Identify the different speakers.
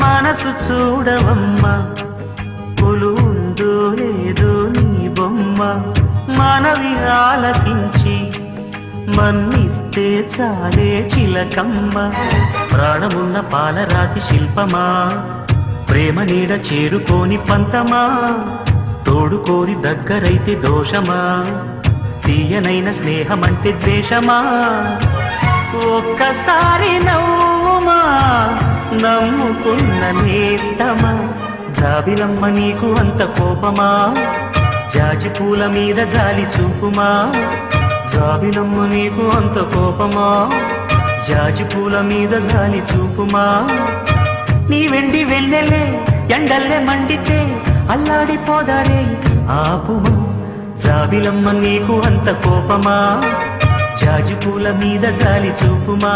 Speaker 1: మనసు చూడవమ్మా పులు ఉందో లేదో నీ బొమ్మ మనవి ఆలకించి మన్నిస్తే చాలే చిలకమ్మ ప్రాణమున్న పాలరాతి శిల్పమా ప్రేమ నీడ చేరుకోని పంతమా తోడుకోరి దగ్గరైతే దోషమా తీయనైన స్నేహమంటే ద్వేషమా ఒక్కసారి నవ్వుమా నమ్ముకున్న నేస్తమా జాబిలమ్మ నీకు అంత కోపమా జాజి పూల మీద జాలి చూపుమా జాబిలమ్మ నీకు అంత కోపమా జాజి పూల మీద జాలి చూపుమా నీ వెండి వెన్నెలే ఎండల్లే మండితే అల్లాడిపోదారే ఆపుమా జాబిలమ్మ నీకు అంత కోపమా జాజి పూల మీద జాలి చూపుమా